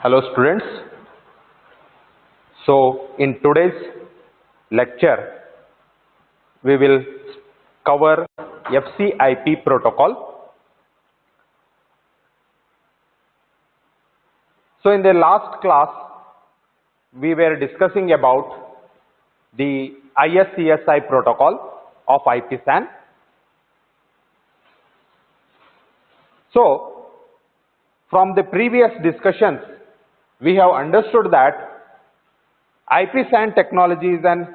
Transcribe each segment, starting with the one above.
Hello students. So in today's lecture we will cover FCIP protocol. So in the last class we were discussing about the ISCSI protocol of IP-SAN. So from the previous discussions we have understood that IP-SAN technology is an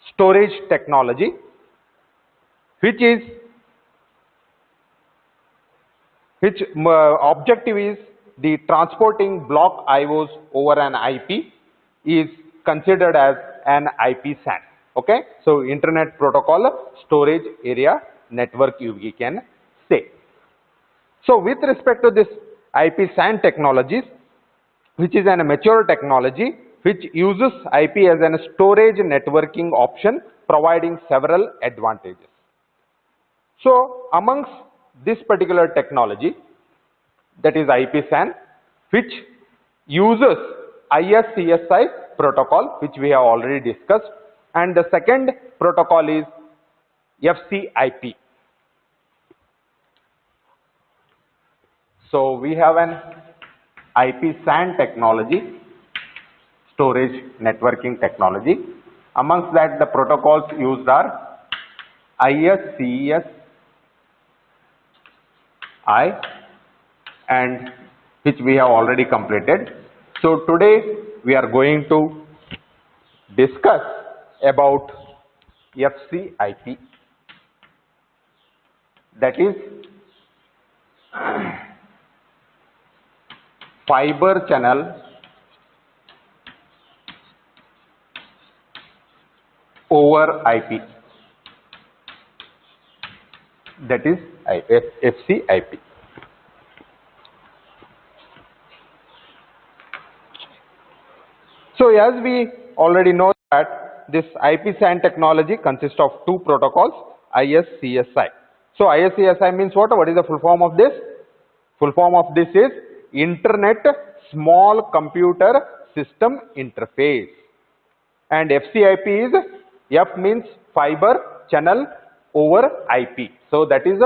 storage technology which objective is the transporting block IOs over an IP is considered as an IP-SAN. Okay, so Internet Protocol Storage Area Network we can say. So with respect to this IP-SAN technologies, which is a mature technology which uses IP as a storage networking option, providing several advantages. So amongst this particular technology, that is IP-SAN, which uses ISCSI protocol, which we have already discussed, and the second protocol is FCIP. So we have an IP-SAN technology, storage networking technology. Amongst that, the protocols used are ISCSI and which we have already completed. So today we are going to discuss about FCIP, that is fiber channel over IP, that is FCIP. So as we already know that this IP-SAN technology consists of two protocols, ISCSI. So ISCSI means what? What is the full form of this? Full form of this is Internet Small Computer System Interface, and FCIP is, F means fiber channel over IP. So that is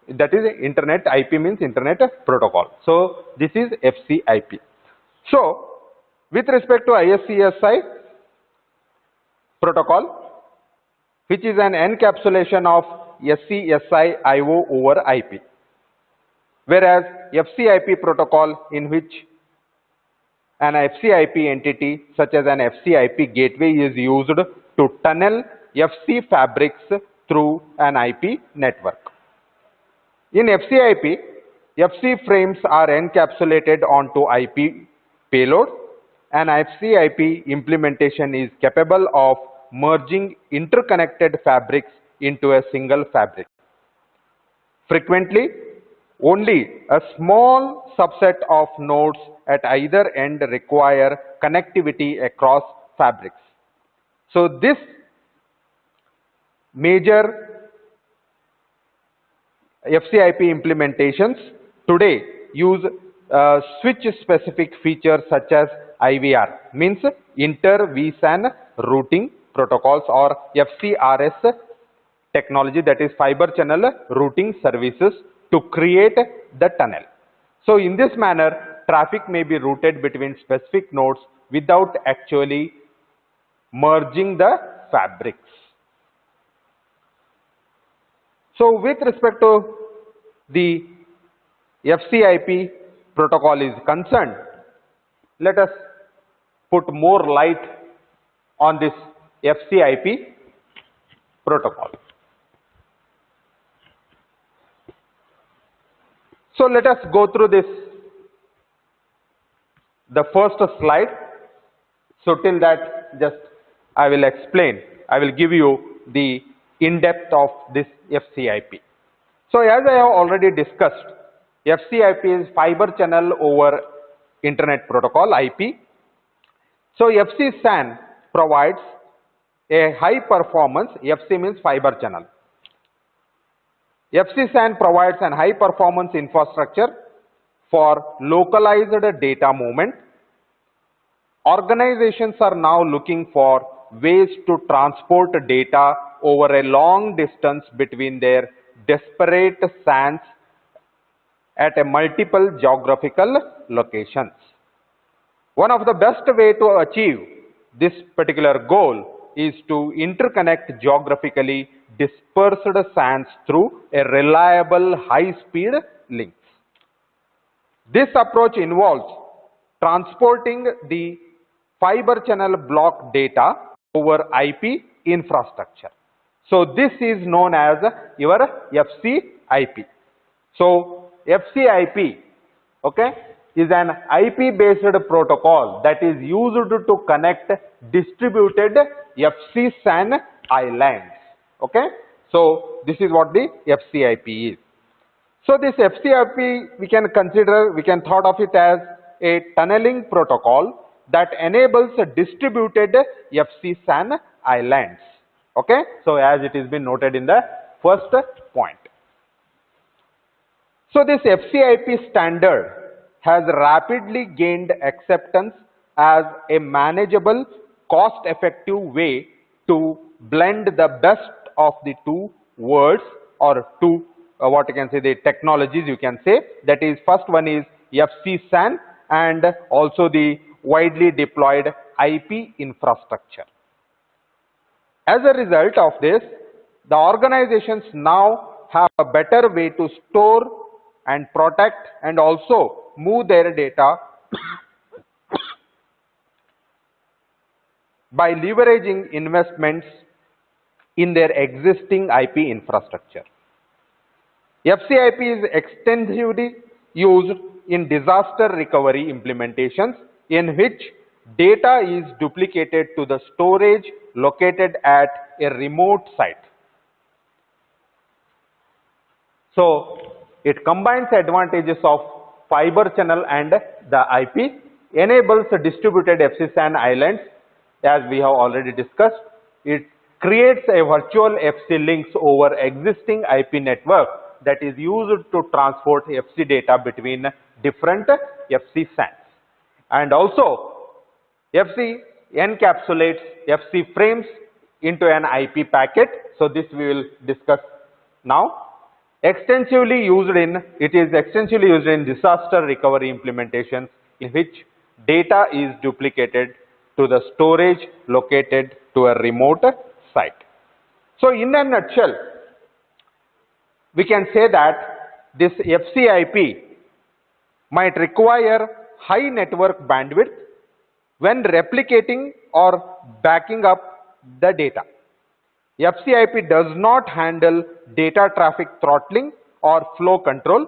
Internet, IP means Internet Protocol. So this is FCIP. So with respect to ISCSI protocol, which is an encapsulation of SCSI IO over IP, whereas FCIP protocol, in which an FCIP entity such as an FCIP gateway is used to tunnel FC fabrics through an IP network. In FCIP, FC frames are encapsulated onto IP payload. An FCIP implementation is capable of merging interconnected fabrics into a single fabric. Frequently, only a small subset of nodes at either end require connectivity across fabrics. So this major FCIP implementations today use switch specific features such as IVR, means inter vSAN routing protocols, or FCRS technology, that is fiber channel routing services, to create the tunnel. So in this manner, traffic may be routed between specific nodes without actually merging the fabrics. So with respect to the FCIP protocol is concerned, let us put more light on this FCIP protocol. So let us go through this, the first slide. So till that, just I will explain, I will give you the in-depth of this FCIP. So as I have already discussed, FCIP is fiber channel over Internet Protocol, IP. So FC-SAN provides a high performance, FC means fiber channel. FC-SAN provides an high performance infrastructure for localized data movement. Organizations are now looking for ways to transport data over a long distance between their disparate SANs at a multiple geographical locations. One of the best way to achieve this particular goal is to interconnect geographically dispersed SANs through a reliable high-speed links. This approach involves transporting the fiber channel block data over IP infrastructure. So this is known as your FCIP. So FCIP, okay, is an IP based protocol that is used to connect distributed FC SAN islands. Okay, so this is what the FCIP is. So this FCIP we can thought of it as a tunneling protocol that enables distributed FC SAN islands. Okay, so as it has been noted in the first point. So this FCIP standard has rapidly gained acceptance as a manageable, cost-effective way to blend the best of the two worlds, or two what you can say the technologies you can say. That is, first one is FC SAN and also the widely deployed IP infrastructure. As a result of this, the organizations now have a better way to store and protect and also move their data by leveraging investments in their existing IP infrastructure. FCIP is extensively used in disaster recovery implementations in which data is duplicated to the storage located at a remote site. So it combines advantages of fiber channel and the IP, enables distributed FC SAN islands as we have already discussed. It creates a virtual FC links over existing IP network that is used to transport FC data between different FC SANs. And also FC encapsulates FC frames into an IP packet. So this we will discuss now. It is extensively used in disaster recovery implementations in which data is duplicated to the storage located to a remote site. So in a nutshell, we can say that this FCIP might require high network bandwidth when replicating or backing up the data. FCIP does not handle data traffic throttling or flow control.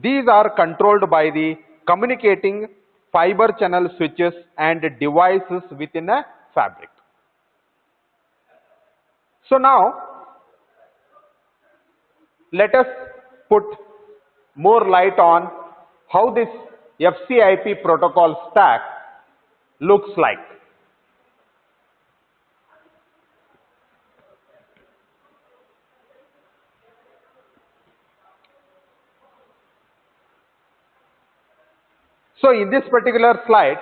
These are controlled by the communicating fiber channel switches and devices within a fabric. So now let us put more light on how this FCIP protocol stack looks like. So in this particular slide,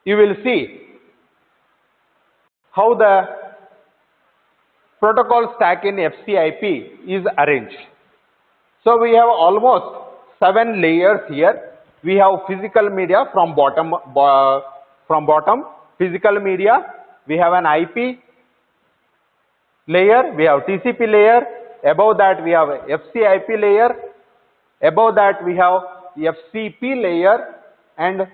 you will see how the protocol stack in FCIP is arranged. So we have almost 7 layers here. We have physical media from bottom, physical media. We have an IP layer, we have TCP layer. Above that we have FCIP layer. Above that we have FCP layer, and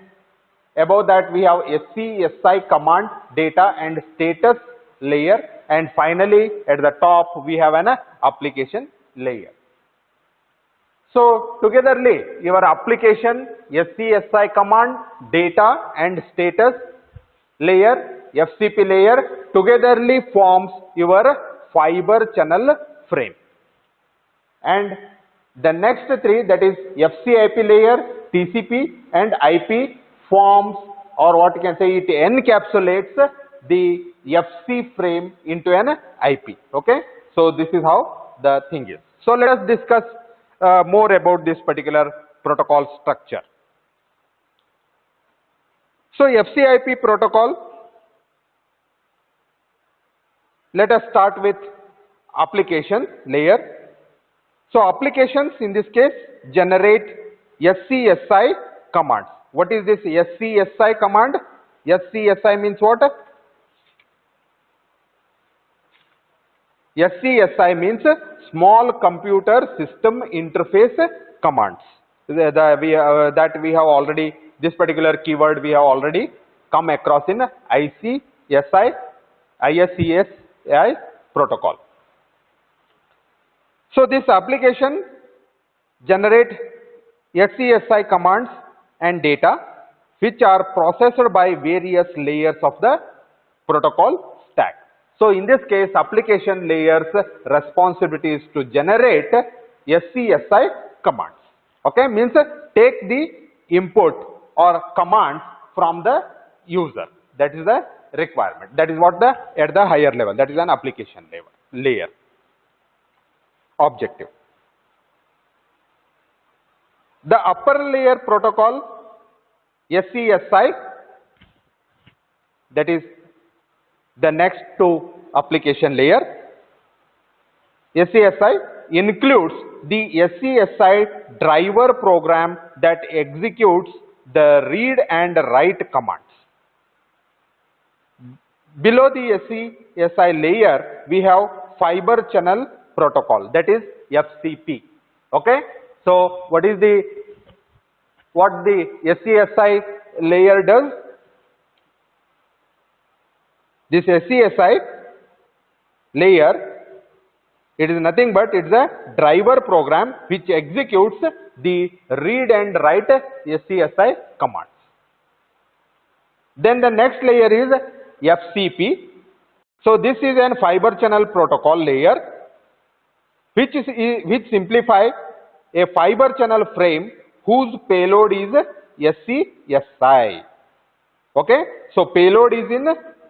above that we have SCSI command data and status layer, and finally at the top we have an application layer. So togetherly your application, SCSI command, data and status layer, FCP layer togetherly forms your fiber channel frame. And the next three, that is FCIP layer, TCP and IP, forms, or what you can say, it encapsulates the FC frame into an IP. Okay, so this is how the thing is. So let us discuss more about this particular protocol structure. So FCIP protocol, let us start with application layer. So applications in this case generate SCSI commands. What is this SCSI command? SCSI means what? SCSI means small computer system interface commands. That we have already, this particular keyword we have already come across in ISCSI protocol. So this application generate SCSI commands and data which are processed by various layers of the protocol stack. So in this case, application layer's responsibility is to generate SCSI commands. Okay, means take the input or commands from the user. That is the requirement. That is what the at the higher level. That is an application layer objective. The upper layer protocol SCSI, that is the next to application layer. SCSI includes the SCSI driver program that executes the read and write commands. Below the SCSI layer, we have fiber channel protocol, that is FCP. Okay, so what the SCSI layer does? This SCSI layer, it is nothing but it's a driver program which executes the read and write SCSI commands. Then the next layer is FCP. So this is an fiber channel protocol layer which simplify a fiber channel frame whose payload is SCSI. Okay, so payload is in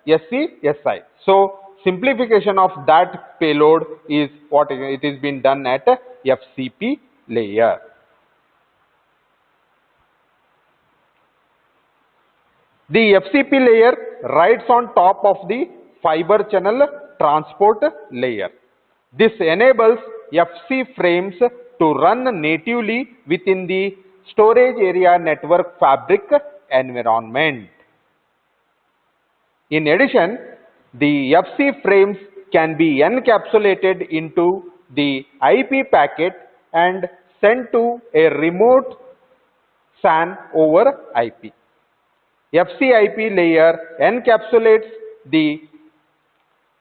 SCSI. So simplification of that payload is what it is being done at FCP layer. The FCP layer rides on top of the fiber channel transport layer. This enables FC frames to run natively within the storage area network fabric environment. In addition, the FC frames can be encapsulated into the IP packet and sent to a remote SAN over IP. FCIP layer encapsulates the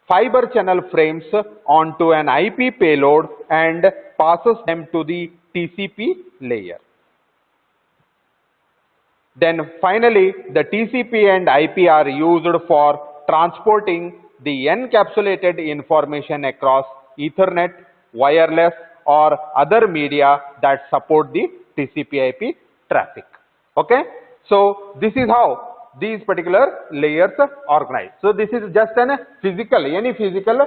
fiber channel frames onto an IP payload and passes them to the TCP layer. Then finally, the TCP and IP are used for transporting the encapsulated information across Ethernet, wireless or other media that support the TCP/IP traffic. Okay, so this is how these particular layers are organized. So this is just any physical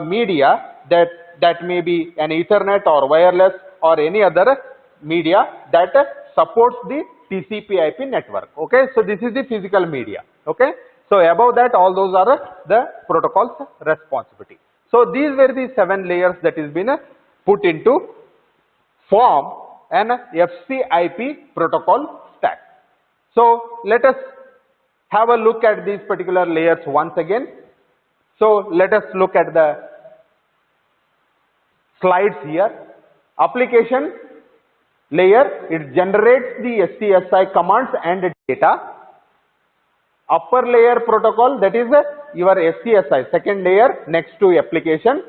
media that may be an Ethernet or wireless or any other media that supports the TCP/IP network. Okay, so this is the physical media. Okay, so above that all those are the protocol's responsibility. So these were the 7 layers that is been put into form an FCIP protocol stack. So let us have a look at these particular layers once again. So let us look at the slides here. Application layer, it generates the SCSI commands and data. Upper layer protocol, that is your SCSI, second layer next to application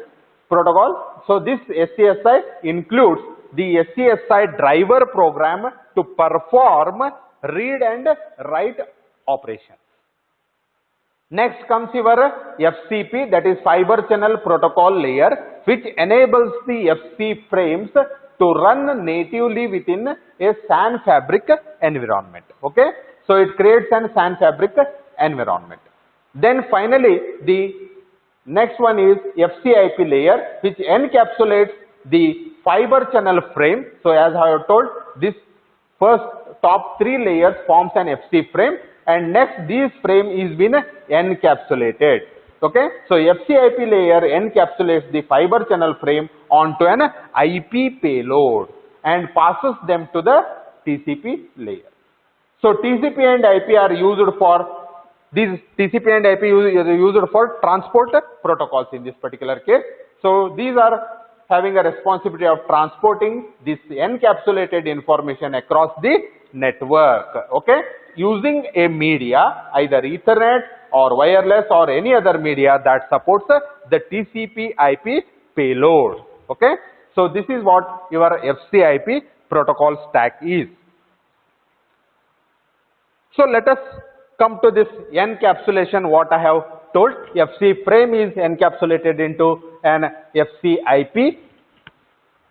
protocol. So this SCSI includes the SCSI driver program to perform read and write operations. Next comes your FCP, that is fiber channel protocol layer, which enables the FC frames to run natively within a SAN fabric environment. Okay, so it creates an SAN fabric environment. Then finally, the next one is FCIP layer, which encapsulates the fiber channel frame. So as I have told, this First top three layers forms an FC frame, and next this frame is been encapsulated. Okay, so FCIP layer encapsulates the fiber channel frame onto an IP payload and passes them to the TCP layer. So TCP and IP are used for these TCP and IP is used for transport protocols in this particular case. So these are having a responsibility of transporting this encapsulated information across the network, okay, using a media, either Ethernet or wireless or any other media that supports the TCP IP payload, okay. So this is what your FCIP protocol stack is. So let us come to this encapsulation, what I have told. FC frame is encapsulated into an FCIP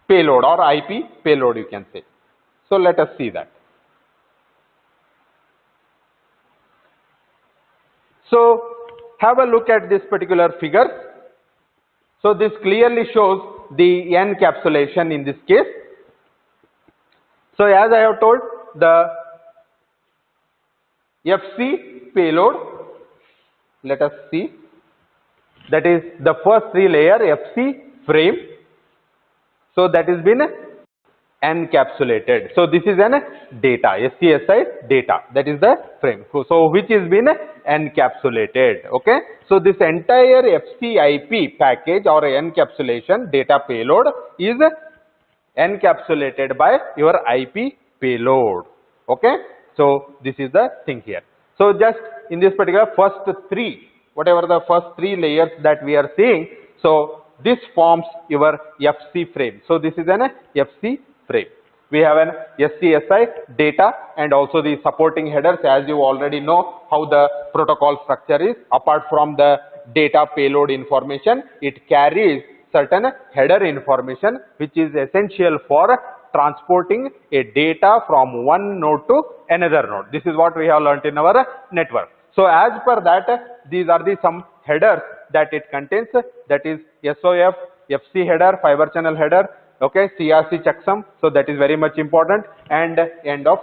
payload or IP payload, you can say. So let us see that. So have a look at this particular figure. So this clearly shows the encapsulation in this case. So as I have told, the FC payload, let us see, that is the first three layer FC frame. So that has been encapsulated. So this is an data, SCSI data, that is the frame. So which is been encapsulated. Okay. So this entire FCIP package or encapsulation data payload is encapsulated by your IP payload. Okay. So this is the thing here. So just in this particular first three, whatever the first three layers that we are seeing, so this forms your FC frame. So this is an FC frame. We have an SCSI data and also the supporting headers, as you already know how the protocol structure is. Apart from the data payload information, it carries certain header information which is essential for transporting a data from one node to another node. This is what we have learnt in our network. So as per that, these are the some headers that it contains, that is SOF, FC header, fiber channel header, okay, CRC checksum, so that is very much important, and end of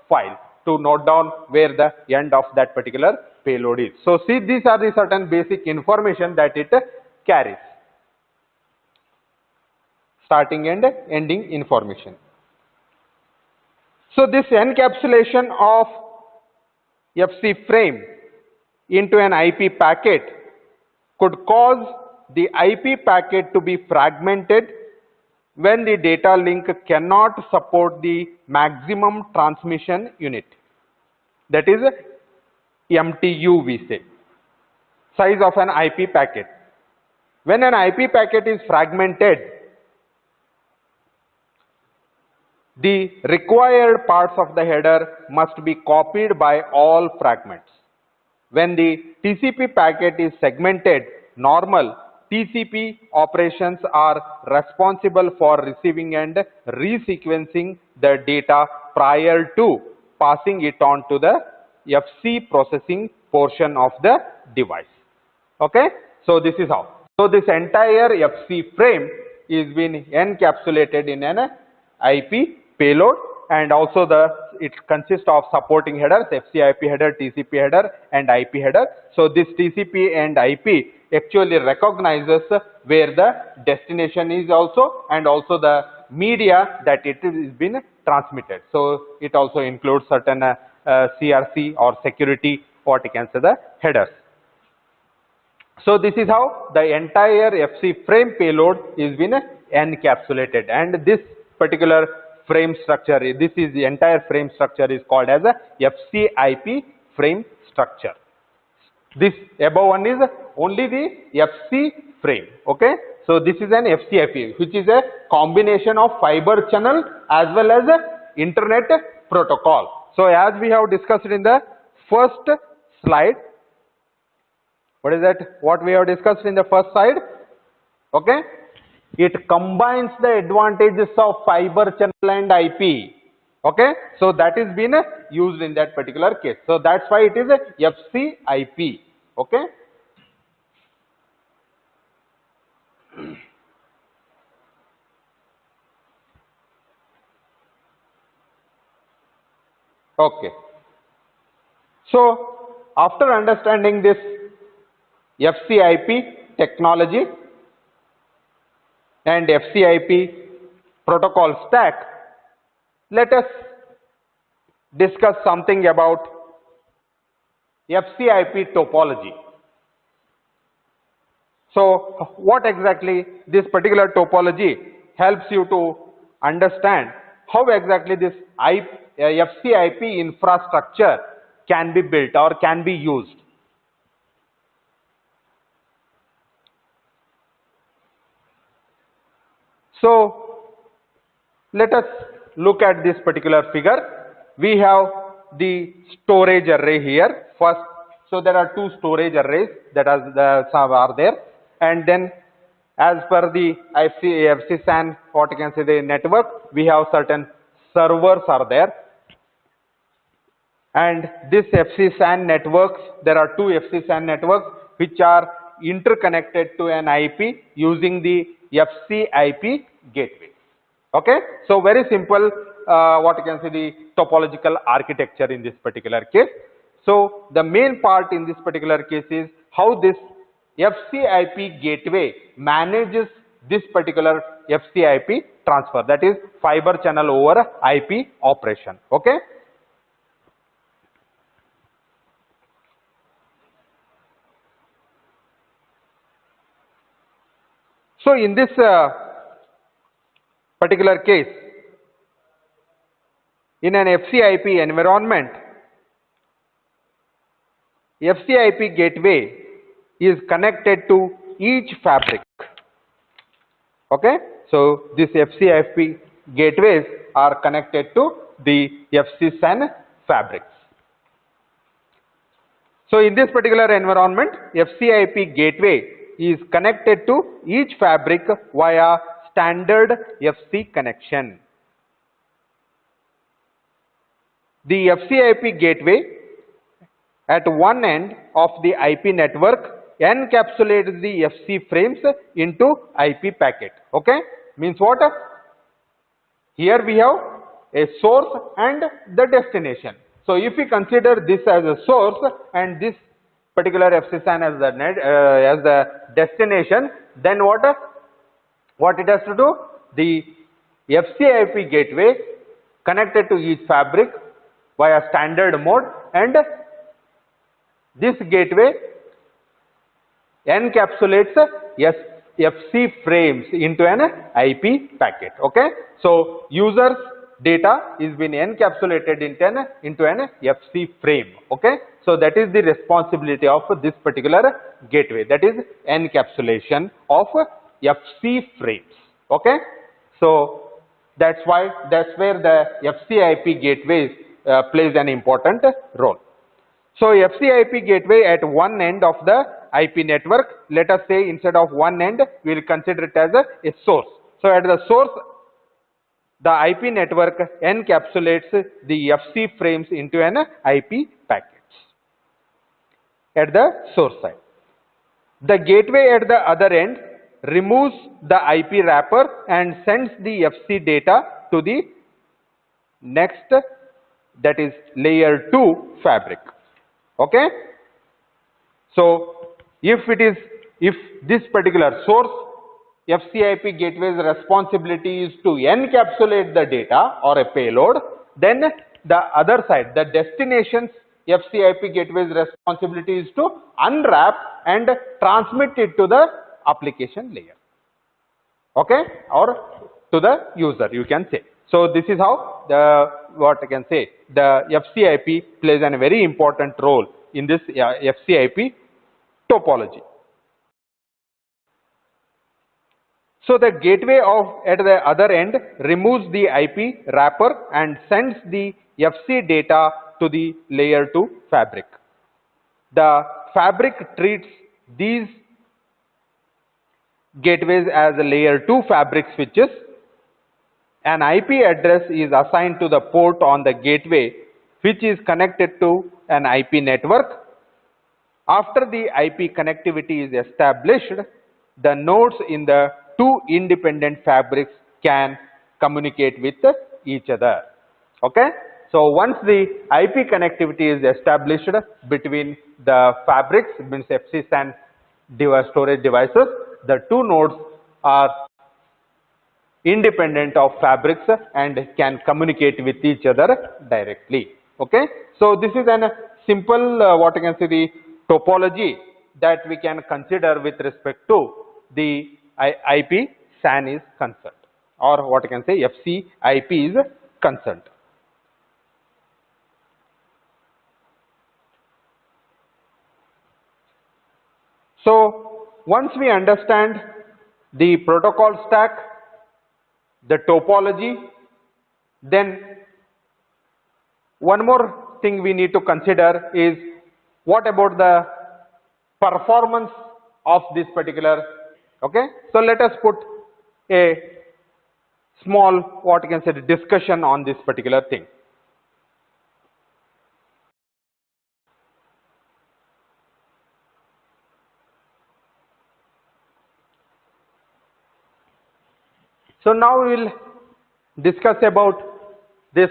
file to note down where the end of that particular payload is. So see, these are the certain basic information that it carries. Starting and ending information. So this encapsulation of FC frame into an IP packet could cause the IP packet to be fragmented when the data link cannot support the maximum transmission unit. That is MTU, we say, size of an IP packet. When an IP packet is fragmented, the required parts of the header must be copied by all fragments. When the TCP packet is segmented, normal TCP operations are responsible for receiving and resequencing the data prior to passing it on to the FC processing portion of the device. Okay, so this is how. So this entire FC frame is being encapsulated in an IP payload, and also it consists of supporting headers, FCIP header, TCP header and IP header. So this TCP and IP actually recognizes where the destination is also, and also the media that it is been transmitted. So it also includes certain CRC or security, what you can say, the headers. So this is how the entire FC frame payload is been encapsulated, and this particular frame structure, this is the entire frame structure is called as a FCIP frame structure. This above one is only the FC frame. Okay, so this is an FCIP, which is a combination of fiber channel as well as a internet protocol. So as we have discussed in the first slide, what is that? What we have discussed in the first slide? Okay, it combines the advantages of fiber channel and IP. Okay, so that is been used in that particular case. So that's why it is a FCIP. Okay. Okay. So after understanding this FCIP technology and FCIP protocol stack, let us discuss something about FCIP topology. So what exactly this particular topology helps you to understand how exactly this FCIP infrastructure can be built or can be used. So let us look at this particular figure. We have the storage array here first. So there are two storage arrays that are there, and then as per the FCSAN, what you can say, the network, we have certain servers are there, and this FCSAN networks, there are two FCSAN networks which are interconnected to an IP using the FCIP gateway. Okay, so very simple, what you can say, the topological architecture in this particular case. So the main part in this particular case is how this FCIP gateway manages this particular FCIP transfer, that is fiber channel over IP operation. Okay. So in this particular case, in an FCIP environment, FCIP gateway is connected to each fabric. Okay, so these FCIP gateways are connected to the FCSAN fabrics. So in this particular environment, FCIP gateway is connected to each fabric via standard FC connection. The FCIP gateway at one end of the IP network encapsulates the FC frames into IP packet. Okay, means what? Here we have a source and the destination. So if we consider this as a source and this particular FCSAN as the destination, then what it has to do? The FCIP gateway connected to each fabric via standard mode, and this gateway encapsulates FC frames into an IP packet. Okay, so users data is being encapsulated into an FC frame. Okay, so that is the responsibility of this particular gateway, that is encapsulation of FC frames. Okay, so that's where the FCIP gateway plays an important role. So FCIP gateway at one end of the IP network, let us say instead of one end, we will consider it as a source. So at the source, the IP network encapsulates the FC frames into an IP packets at the source side. The gateway at the other end removes the IP wrapper and sends the FC data to the next, that is layer 2 fabric. Okay, so if this particular source FCIP gateway's responsibility is to encapsulate the data or a payload, then the other side, the destination's FCIP gateway's responsibility is to unwrap and transmit it to the application layer. Okay, or to the user, you can say. So this is how what I can say, the FCIP plays a very important role in this FCIP topology. So the gateway at the other end removes the IP wrapper and sends the FC data to the layer 2 fabric. The fabric treats these gateways as layer 2 fabric switches. An IP address is assigned to the port on the gateway which is connected to an IP network. After the IP connectivity is established, the nodes in the two independent fabrics can communicate with each other. Okay, So once the IP connectivity is established between the fabrics, means FCSAN storage devices, the two nodes are independent of fabrics and can communicate with each other directly. Okay, so this is a simple what you can say the topology that we can consider with respect to the IP SAN is concerned, or what you can say FC IP is concerned. So once we understand the protocol stack, the topology, then one more thing we need to consider is what about the performance of this particular. Okay, so let us put a small what you can say discussion on this particular thing. So now we will discuss about this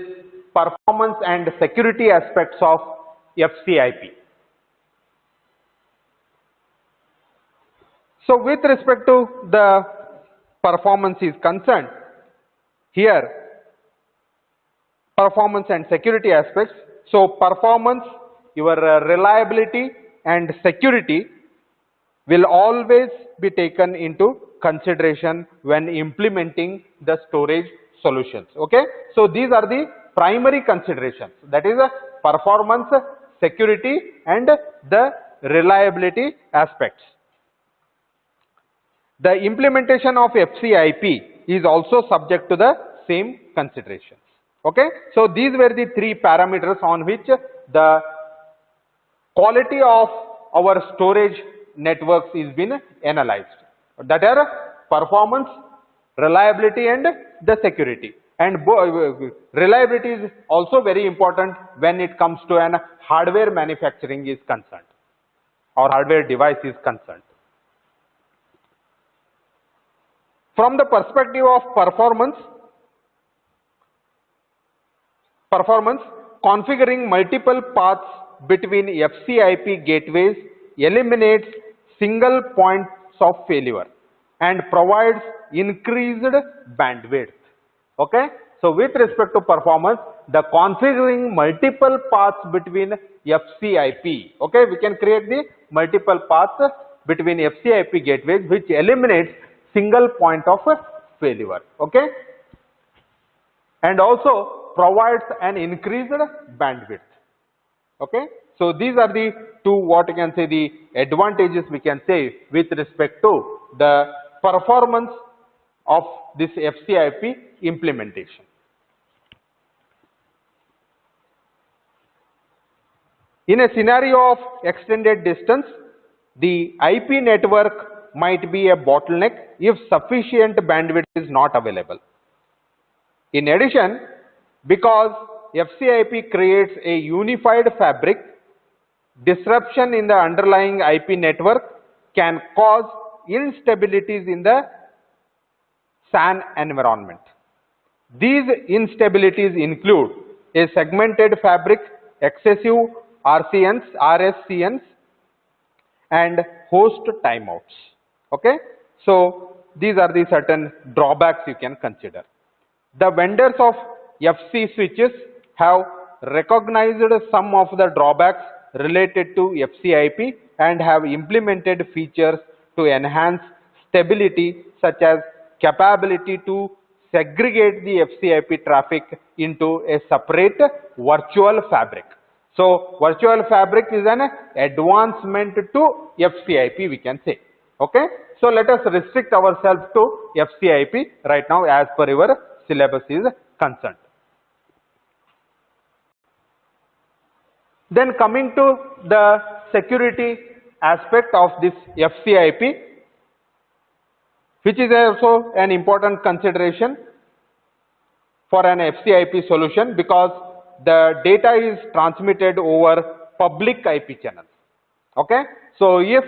performance and security aspects of FCIP. So with respect to the performance is concerned, here performance and security aspects. So performance, your reliability and security will always be taken into consideration when implementing the storage solutions. Okay, so these are the primary considerations, that is performance, security and the reliability aspects. The implementation of FCIP is also subject to the same considerations. Okay, so these were the three parameters on which the quality of our storage networks is been analyzed, that are performance, reliability and the security. And reliability is also very important when it comes to an hardware manufacturing is concerned or hardware device is concerned. From the perspective of performance, configuring multiple paths between FCIP gateways eliminates single points of failure and provides increased bandwidth. Okay, so with respect to performance, the configuring multiple paths between FCIP, okay, we can create the multiple paths between FCIP gateways which eliminates single point of failure. Okay, and also provides an increased bandwidth. Okay, so these are the two what you can say the advantages we can say with respect to the performance of this FCIP implementation. In a scenario of extended distance, the IP network might be a bottleneck if sufficient bandwidth is not available. In addition, because FCIP creates a unified fabric, disruption in the underlying IP network can cause instabilities in the SAN environment. These instabilities include a segmented fabric, excessive RSCNs and host timeouts. Okay, so these are the certain drawbacks you can consider. The vendors of FC switches have recognized some of the drawbacks related to FCIP and have implemented features to enhance stability, such as capability to segregate the FCIP traffic into a separate virtual fabric. So virtual fabric is an advancement to FCIP we can say. Okay, so let us restrict ourselves to FCIP right now as per your syllabus is concerned. Then coming to the security aspect of this FCIP, which is also an important consideration for an FCIP solution, because the data is transmitted over public IP channels. Okay, so if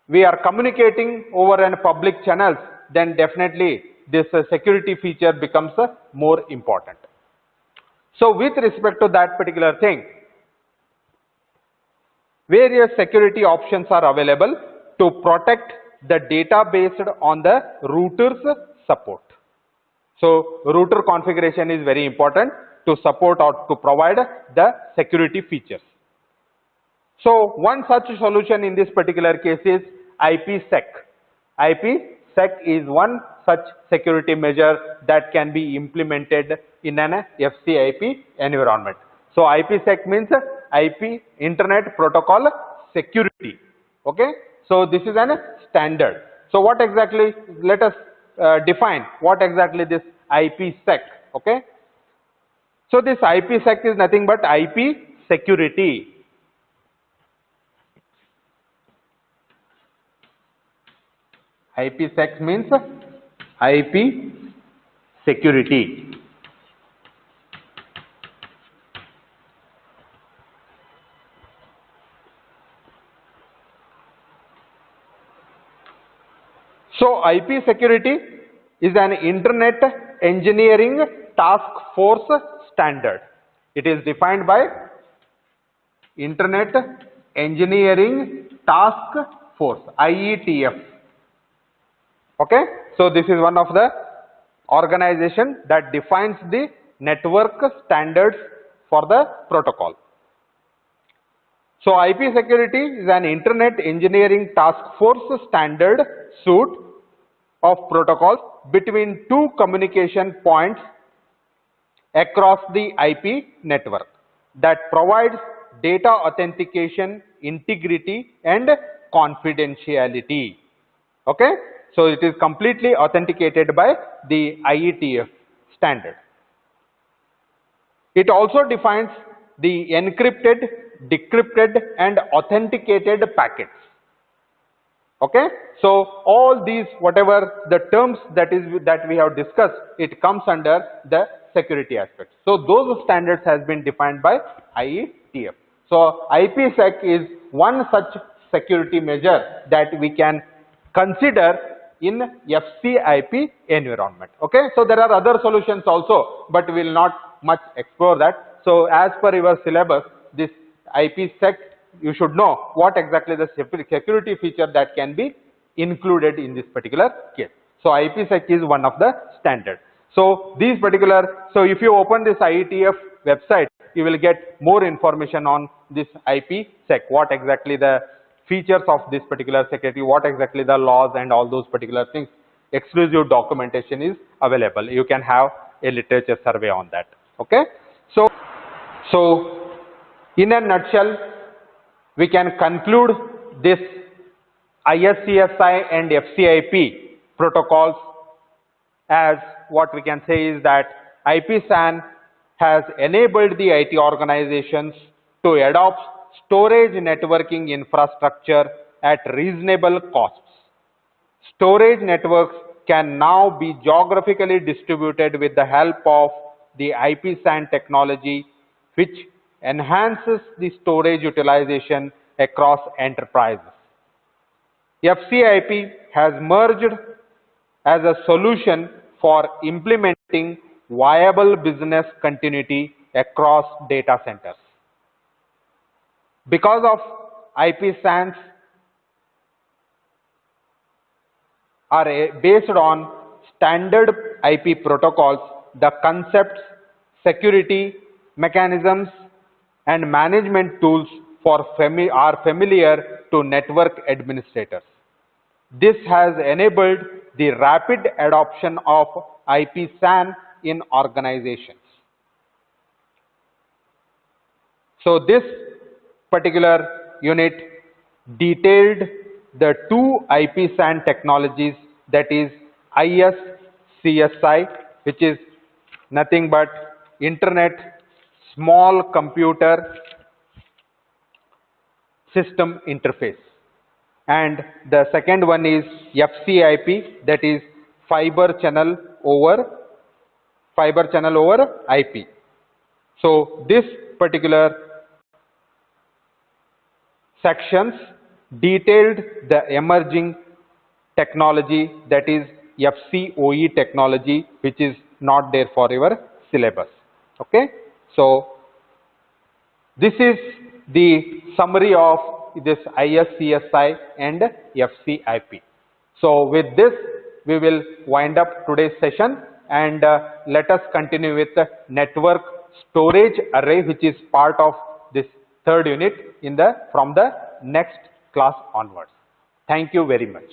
we are communicating over an public channels, then definitely this security feature becomes more important. So with respect to that particular thing, various security options are available to protect the data based on the router's support. So router configuration is very important to support or to provide the security features. So one such solution in this particular case is IPsec. IPsec is one such security measure that can be implemented in an FCIP environment. So IPsec means IP Internet Protocol Security. Okay. So this is a standard. So what exactly, let us define what exactly this IPsec. Okay. So this IPsec is nothing but IP security. IPsec means IP security. So IP security is an Internet Engineering Task Force standard. It is defined by Internet Engineering Task Force, IETF. Okay. So this is one of the organization that defines the network standards for the protocol. So IP security is an Internet Engineering Task Force standard suite of protocols between two communication points across the IP network that provides data authentication, integrity and confidentiality. Okay. So it is completely authenticated by the IETF standard. It also defines the encrypted, decrypted and authenticated packets. Okay. So all these, whatever the terms that we have discussed, it comes under the security aspect. So those standards has been defined by IETF. So IPsec is one such security measure that we can consider in FCIP environment. Okay. So there are other solutions also, but we will not much explore that. So as per your syllabus, this IPsec, you should know what exactly the security feature that can be included in this particular case. So IPsec is one of the standard. So these particular, so if you open this IETF website, you will get more information on this IPsec, what exactly the features of this particular security, what exactly the laws and all those particular things. Exclusive documentation is available. You can have a literature survey on that. Okay. So in a nutshell, we can conclude this ISCSI and FCIP protocols as what we can say is that IPSAN has enabled the IT organizations to adopt storage networking infrastructure at reasonable costs. Storage networks can now be geographically distributed with the help of the IPSAN technology, which enhances the storage utilization across enterprises. FCIP has merged as a solution for implementing viable business continuity across data centers. Because of IPSANs are based on standard IP protocols, the concepts, security mechanisms and management tools are familiar to network administrators. This has enabled the rapid adoption of IPSAN in organizations. So this particular unit detailed the two IPSAN technologies, that is ISCSI, which is nothing but Internet Small Computer System Interface, and the second one is FCIP, that is Fiber Channel over IP. So this particular sections detailed the emerging technology, that is FCOE technology, which is not there for your syllabus. Okay. So this is the summary of this ISCSI and FCIP. So with this, we will wind up today's session, and let us continue with the network storage array, which is part of this third unit from the next class onwards. Thank you very much.